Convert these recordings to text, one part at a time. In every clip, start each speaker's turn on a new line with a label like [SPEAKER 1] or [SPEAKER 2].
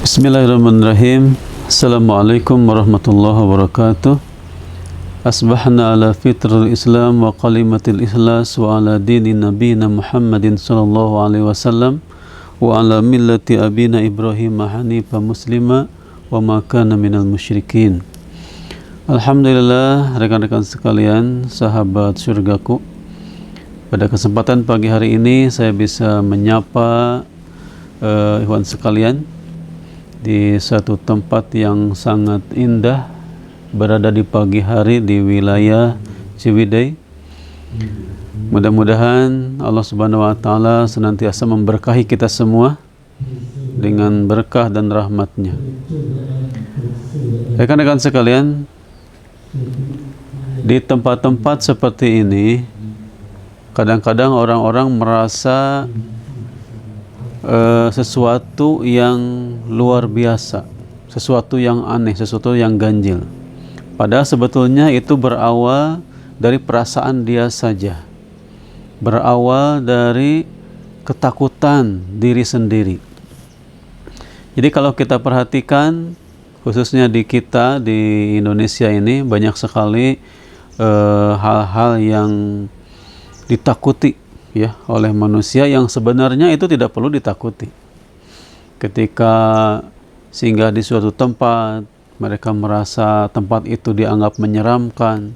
[SPEAKER 1] Bismillahirrahmanirrahim. Assalamualaikum warahmatullahi wabarakatuh. Asbahna ala fitril Islam wa kalimatil ikhlas wa ala dini nabiyina Muhammadin sallallahu alaihi wasallam wa ala millati abina Ibrahim hanifa muslima wa ma kana minal musyrikin. Alhamdulillah, rekan-rekan sekalian, sahabat surgaku. Pada kesempatan pagi hari ini saya bisa menyapa ikhwan sekalian di satu tempat yang sangat indah, berada di pagi hari di wilayah Ciwidey. Mudah-mudahan Allah Subhanahu wa taala senantiasa memberkahi kita semua dengan berkah dan rahmatnya. Rekan-rekan sekalian, di tempat-tempat seperti ini kadang-kadang orang-orang merasa sesuatu yang luar biasa, sesuatu yang aneh, sesuatu yang ganjil. Padahal sebetulnya itu berawal dari perasaan dia saja, berawal dari ketakutan diri sendiri. Jadi kalau kita perhatikan, khususnya di kita di Indonesia ini banyak sekali hal-hal yang ditakuti ya oleh manusia yang sebenarnya itu tidak perlu ditakuti. Ketika singgah di suatu tempat, mereka merasa tempat itu dianggap menyeramkan,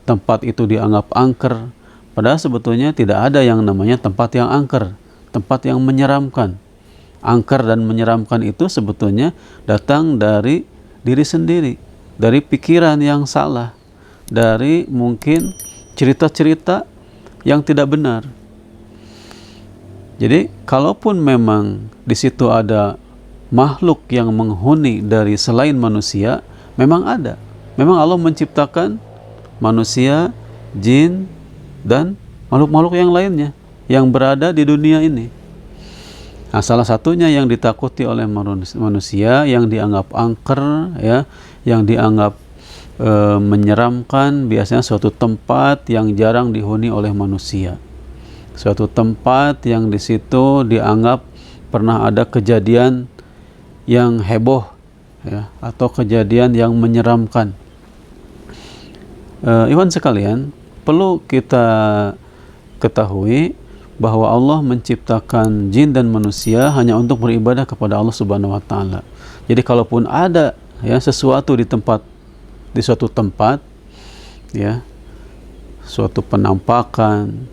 [SPEAKER 1] tempat itu dianggap angker, padahal sebetulnya tidak ada yang namanya tempat yang angker, tempat yang menyeramkan. Angker dan menyeramkan itu sebetulnya datang dari diri sendiri, dari pikiran yang salah, dari mungkin cerita-cerita yang tidak benar. Jadi kalaupun memang di situ ada makhluk yang menghuni dari selain manusia, memang ada. Memang Allah menciptakan manusia, jin, dan makhluk-makhluk yang lainnya yang berada di dunia ini. Nah, salah satunya yang ditakuti oleh manusia, yang dianggap angker, ya, yang dianggap menyeramkan, biasanya suatu tempat yang jarang dihuni oleh manusia, suatu tempat yang di situ dianggap pernah ada kejadian yang heboh, ya, atau kejadian yang menyeramkan. Ikhwan sekalian, perlu kita ketahui bahwa Allah menciptakan jin dan manusia hanya untuk beribadah kepada Allah Subhanahu wa taala. Jadi kalaupun ada ya sesuatu di suatu tempat, ya, suatu penampakan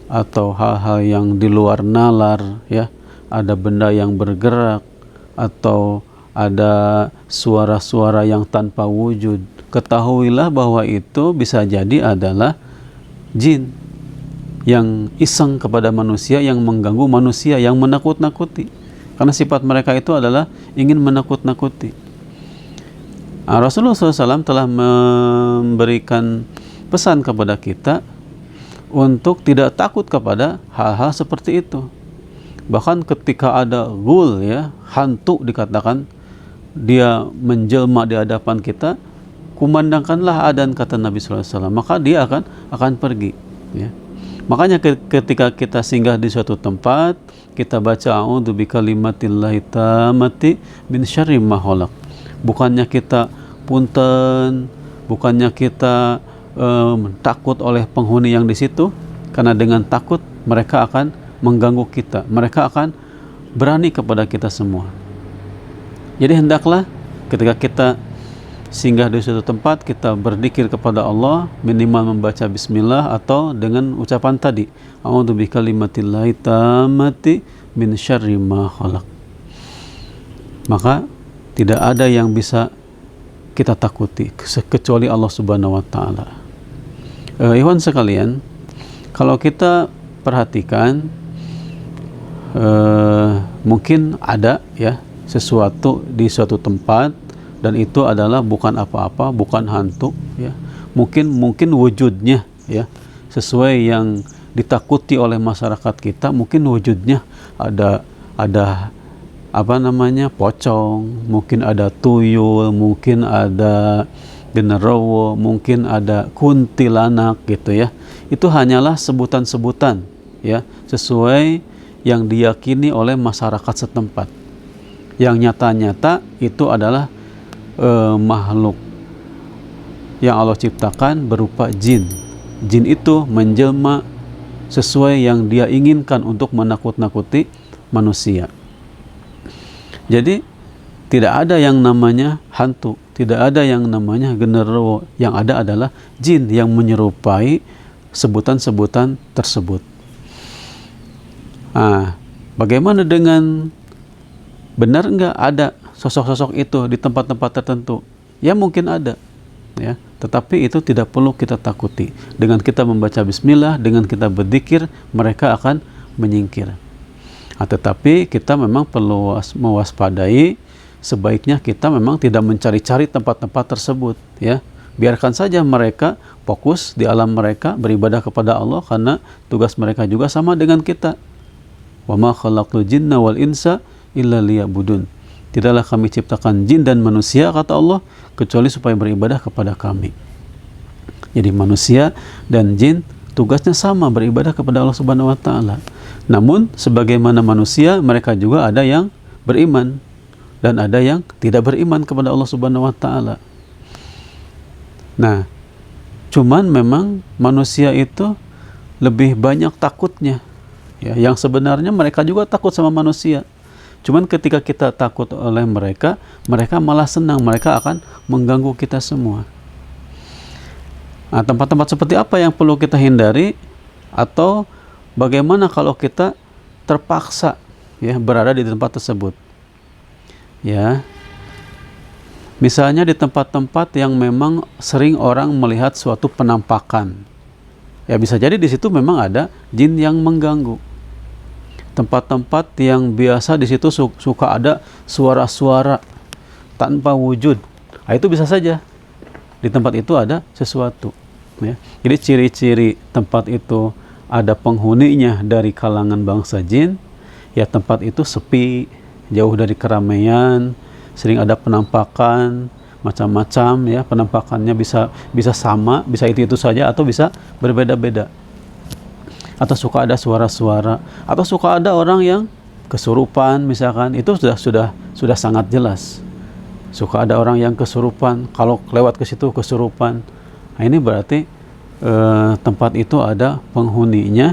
[SPEAKER 1] atau hal-hal yang di luar nalar, ya, ada benda yang bergerak atau ada suara-suara yang tanpa wujud, ketahuilah bahwa itu bisa jadi adalah jin yang iseng kepada manusia, yang mengganggu manusia, yang menakut-nakuti, karena sifat mereka itu adalah ingin menakut-nakuti. Rasulullah SAW telah memberikan pesan kepada kita untuk tidak takut kepada hal-hal seperti itu. Bahkan ketika ada ghul, ya, hantu dikatakan, dia menjelma di hadapan kita, kumandangkanlah adzan, kata Nabi SAW, maka dia akan pergi, ya. Makanya ketika kita singgah di suatu tempat, kita baca a'udzu bikalimatillahi tammati min syarri ma khalaq. Bukannya kita punten, bukannya kita takut oleh penghuni yang di situ, karena dengan takut mereka akan mengganggu kita, mereka akan berani kepada kita semua. Jadi hendaklah ketika kita singgah di suatu tempat, kita berzikir kepada Allah, minimal membaca bismillah atau dengan ucapan tadi, a'udzu bikalimatillahi tammati min syarri ma khalaq. Maka tidak ada yang bisa kita takuti kecuali Allah Subhanahu wa taala. Ikhwan sekalian, kalau kita perhatikan, mungkin ada ya sesuatu di suatu tempat dan itu adalah bukan apa-apa, bukan hantu, ya. Mungkin wujudnya, ya, sesuai yang ditakuti oleh masyarakat kita, mungkin wujudnya ada pocong, mungkin ada tuyul, mungkin ada genderuwo, mungkin ada kuntilanak gitu ya. Itu hanyalah sebutan-sebutan ya, sesuai yang diyakini oleh masyarakat setempat. Yang nyata-nyata itu adalah makhluk yang Allah ciptakan berupa jin. Jin itu menjelma sesuai yang dia inginkan untuk menakut-nakuti manusia. Jadi tidak ada yang namanya hantu, tidak ada yang namanya genderuwo. Yang ada adalah jin yang menyerupai sebutan-sebutan tersebut. Bagaimana dengan benar enggak ada sosok-sosok itu di tempat-tempat tertentu? Ya mungkin ada, ya. Tetapi itu tidak perlu kita takuti. Dengan kita membaca bismillah, dengan kita berzikir, mereka akan menyingkir. Tetapi kita memang perlu mewaspadai, sebaiknya kita memang tidak mencari-cari tempat-tempat tersebut, ya. Biarkan saja mereka fokus di alam mereka, beribadah kepada Allah, karena tugas mereka juga sama dengan kita. Wa ma khalaqtul jinna wal insa illa liya'budun. Tidaklah kami ciptakan jin dan manusia, kata Allah, kecuali supaya beribadah kepada kami. Jadi manusia dan jin tugasnya sama, beribadah kepada Allah Subhanahu wa taala. Namun sebagaimana manusia, mereka juga ada yang beriman dan ada yang tidak beriman kepada Allah Subhanahu wa taala. Nah, cuman memang manusia itu lebih banyak takutnya. Ya, yang sebenarnya mereka juga takut sama manusia. Cuman ketika kita takut oleh mereka, mereka malah senang, mereka akan mengganggu kita semua. Nah, tempat-tempat seperti apa yang perlu kita hindari, atau bagaimana kalau kita terpaksa ya berada di tempat tersebut? Ya. Misalnya di tempat-tempat yang memang sering orang melihat suatu penampakan. Ya bisa jadi di situ memang ada jin yang mengganggu. Tempat-tempat yang biasa di situ suka ada suara-suara tanpa wujud. Nah, itu bisa saja di tempat itu ada sesuatu. Ya. Jadi ciri-ciri tempat itu ada penghuninya dari kalangan bangsa jin, ya tempat itu sepi, jauh dari keramaian, sering ada penampakan macam-macam ya, penampakannya bisa sama, bisa itu saja, atau bisa berbeda-beda. Atau suka ada suara-suara, atau suka ada orang yang kesurupan misalkan, itu sudah sangat jelas. Suka ada orang yang kesurupan, kalau lewat ke situ kesurupan. Nah, ini berarti tempat itu ada penghuninya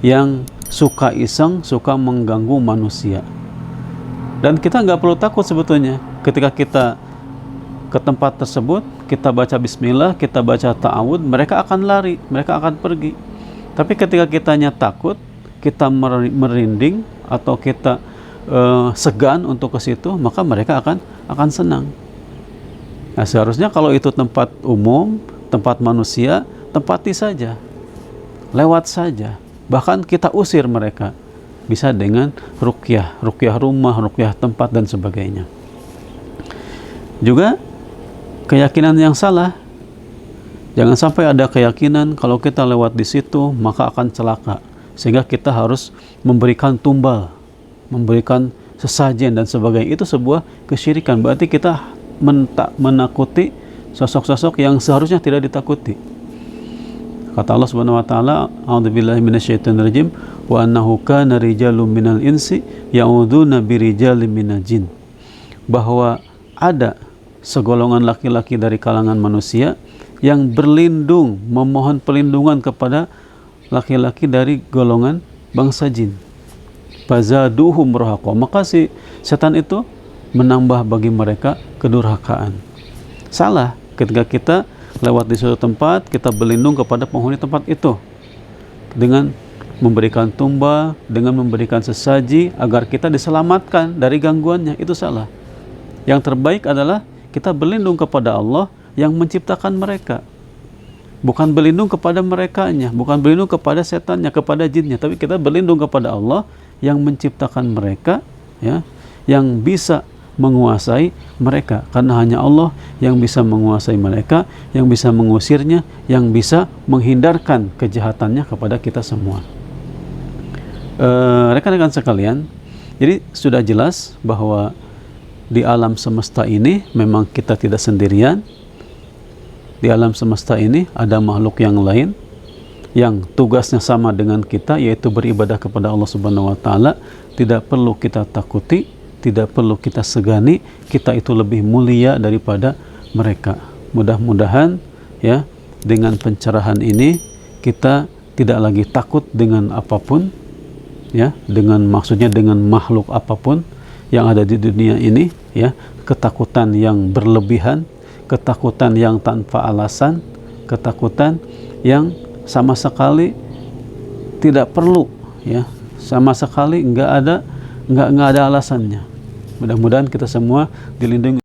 [SPEAKER 1] yang suka iseng, suka mengganggu manusia. Dan kita nggak perlu takut sebetulnya. Ketika kita ke tempat tersebut, kita baca bismillah, kita baca ta'awud, mereka akan lari, mereka akan pergi. Tapi ketika kitanya takut, kita merinding, atau kita segan untuk ke situ, maka mereka akan senang. Nah, seharusnya kalau itu tempat umum, tempat manusia, tempati saja, lewat saja, bahkan kita usir mereka. Bisa dengan ruqyah rumah, ruqyah tempat, dan sebagainya. Juga keyakinan yang salah, jangan sampai ada keyakinan kalau kita lewat di situ maka akan celaka, sehingga kita harus memberikan tumbal, memberikan sesajen dan sebagainya. Itu sebuah kesyirikan. Berarti kita menakuti sosok-sosok yang seharusnya tidak ditakuti. Kata Allah Subhanahu wa taala, a'udzubillahi minasyaitonir rajim, wa annahu kana rijalun minal insi ya'udzuuna birijalin minal jin. Bahwa ada segolongan laki-laki dari kalangan manusia yang berlindung, memohon perlindungan kepada laki-laki dari golongan bangsa jin. Fazaduhum rahaqa. Maka si setan itu menambah bagi mereka kedurhakaan. Salah ketika kita lewat di suatu tempat, kita berlindung kepada penghuni tempat itu dengan memberikan tumbal, dengan memberikan sesaji agar kita diselamatkan dari gangguannya. Itu salah. Yang terbaik adalah kita berlindung kepada Allah yang menciptakan mereka, bukan berlindung kepada merekanya, bukan berlindung kepada setannya, kepada jinnya, tapi kita berlindung kepada Allah yang menciptakan mereka, ya, yang bisa menguasai mereka, karena hanya Allah yang bisa menguasai mereka, yang bisa mengusirnya, yang bisa menghindarkan kejahatannya kepada kita semua. Rekan-rekan sekalian, Jadi sudah jelas bahwa di alam semesta ini memang kita tidak sendirian. Di alam semesta ini ada makhluk yang lain yang tugasnya sama dengan kita, yaitu beribadah kepada Allah Subhanahu wa taala. Tidak perlu kita takuti, tidak perlu kita segani, kita itu lebih mulia daripada mereka. Mudah-mudahan ya, dengan pencerahan ini kita tidak lagi takut dengan apapun, ya, maksudnya dengan makhluk apapun yang ada di dunia ini, ya. Ketakutan yang berlebihan, ketakutan yang tanpa alasan, ketakutan yang sama sekali tidak perlu, ya, sama sekali nggak ada alasannya. Mudah-mudahan kita semua dilindungi